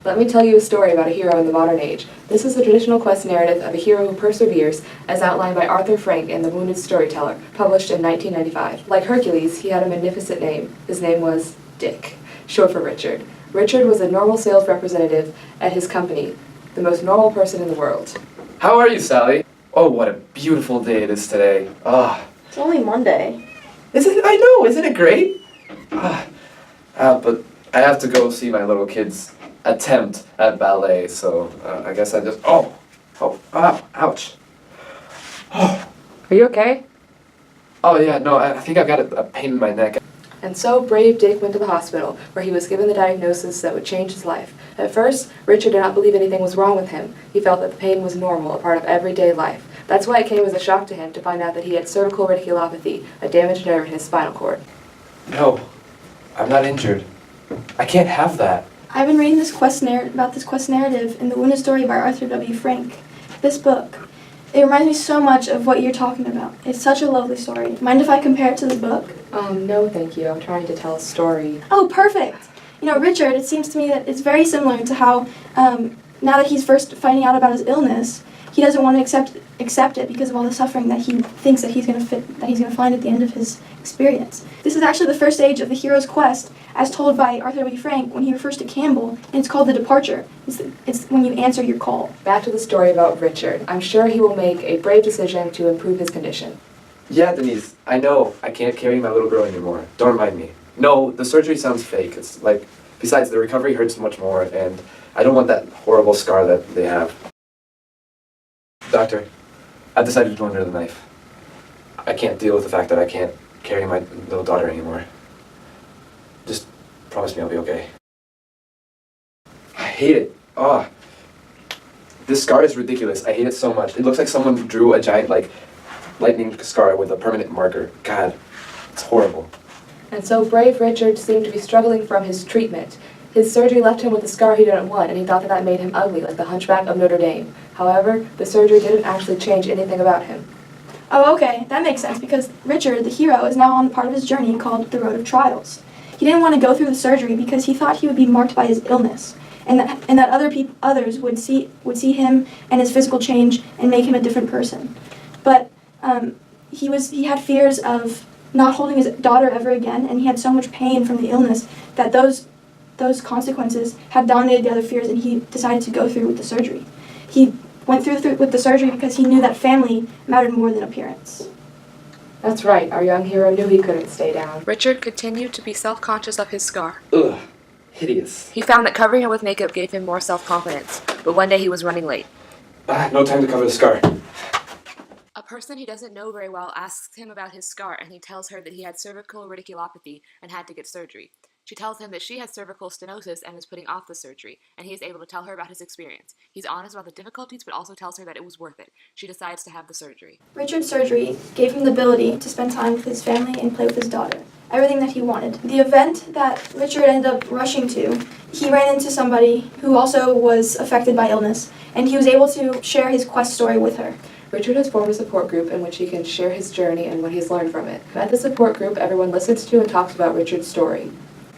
Let me tell you a story about a hero in the modern age. This is the traditional quest narrative of a hero who perseveres, as outlined by Arthur Frank in The Wounded Storyteller, published in 1995. Like Hercules, he had a magnificent name. His name was Dick, short for Richard. Richard was a normal sales representative at his company, the most normal person in the world. How are you, Sally? Oh, what a beautiful day it is today. It's only Monday. I know, isn't it great? But I have to go see my little kids attempt at ballet, so I guess I just, ouch. Are you okay? Oh yeah, no, I think I've got a pain in my neck. And so brave Dick went to the hospital, where he was given the diagnosis that would change his life. At first, Richard did not believe anything was wrong with him. He felt that the pain was normal, a part of everyday life. That's why it came as a shock to him to find out that he had cervical radiculopathy, a damaged nerve in his spinal cord. No, I'm not injured. I can't have that. I've been reading this quest narrative in The Wounded Story by Arthur W. Frank. This book, it reminds me so much of what you're talking about. It's such a lovely story. Mind if I compare it to the book? No thank you. I'm trying to tell a story. Oh, perfect! You know, Richard, it seems to me that it's very similar to how, now that he's first finding out about his illness, he doesn't want to accept it because of all the suffering that he thinks that he's going to find at the end of his experience. This is actually the first stage of the hero's quest, as told by Arthur W. Frank when he refers to Campbell, and it's called the departure. It's when you answer your call. Back to the story about Richard. I'm sure he will make a brave decision to improve his condition. Yeah, Denise, I know. I can't carry my little girl anymore. Don't remind me. No, the surgery sounds fake. It's like, besides, the recovery hurts much more, and I don't want that horrible scar that they have. Doctor, I've decided to go under the knife. I can't deal with the fact that I can't carry my little daughter anymore. Just promise me I'll be okay. I hate it. This scar is ridiculous. I hate it so much. It looks like someone drew a giant, lightning scar with a permanent marker. God, it's horrible. And so brave Richard seemed to be struggling from his treatment. His surgery left him with a scar he didn't want, and he thought that made him ugly, like the Hunchback of Notre Dame. However, the surgery didn't actually change anything about him. Oh, okay, that makes sense, because Richard, the hero, is now on the part of his journey called the Road of Trials. He didn't want to go through the surgery because he thought he would be marked by his illness, and that others would see him and his physical change and make him a different person. But he had fears of not holding his daughter ever again, and he had so much pain from the illness that those consequences had dominated the other fears, and he decided to go through with the surgery. He went through with the surgery because he knew that family mattered more than appearance. That's right, our young hero knew he couldn't stay down. Richard continued to be self-conscious of his scar. Ugh, hideous. He found that covering it with makeup gave him more self-confidence, but one day he was running late. No time to cover the scar. A person he doesn't know very well asks him about his scar, and he tells her that he had cervical radiculopathy and had to get surgery. She tells him that she has cervical stenosis and is putting off the surgery, and he is able to tell her about his experience. He's honest about the difficulties, but also tells her that it was worth it. She decides to have the surgery. Richard's surgery gave him the ability to spend time with his family and play with his daughter. Everything that he wanted. The event that Richard ended up rushing to, he ran into somebody who also was affected by illness, and he was able to share his quest story with her. Richard has formed a support group in which he can share his journey and what he's learned from it. At the support group, everyone listens to and talks about Richard's story.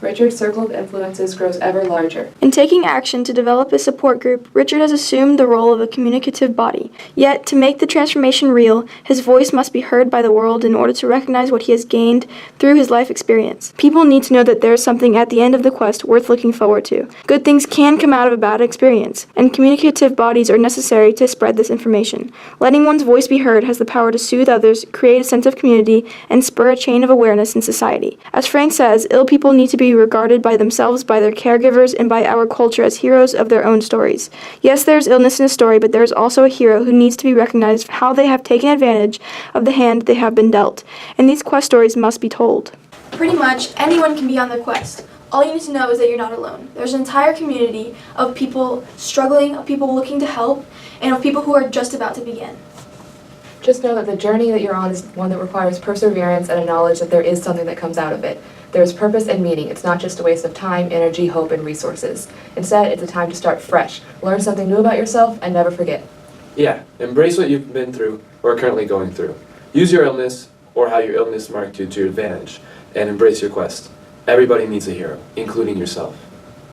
Richard's circle of influences grows ever larger. In taking action to develop his support group, Richard has assumed the role of a communicative body. Yet, to make the transformation real, his voice must be heard by the world in order to recognize what he has gained through his life experience. People need to know that there is something at the end of the quest worth looking forward to. Good things can come out of a bad experience, and communicative bodies are necessary to spread this information. Letting one's voice be heard has the power to soothe others, create a sense of community, and spur a chain of awareness in society. As Frank says, ill people need to be regarded by themselves, by their caregivers, and by our culture as heroes of their own stories. Yes, there's illness in a story, but there's also a hero who needs to be recognized for how they have taken advantage of the hand they have been dealt. And these quest stories must be told. Pretty much anyone can be on the quest. All you need to know is that you're not alone. There's an entire community of people struggling, of people looking to help, and of people who are just about to begin. Just know that the journey that you're on is one that requires perseverance and a knowledge that there is something that comes out of it. There's purpose and meaning. It's not just a waste of time, energy, hope, and resources. Instead, it's a time to start fresh, learn something new about yourself, and never forget. Yeah, embrace what you've been through or are currently going through. Use your illness or how your illness marked you to your advantage, and embrace your quest. Everybody needs a hero, including yourself.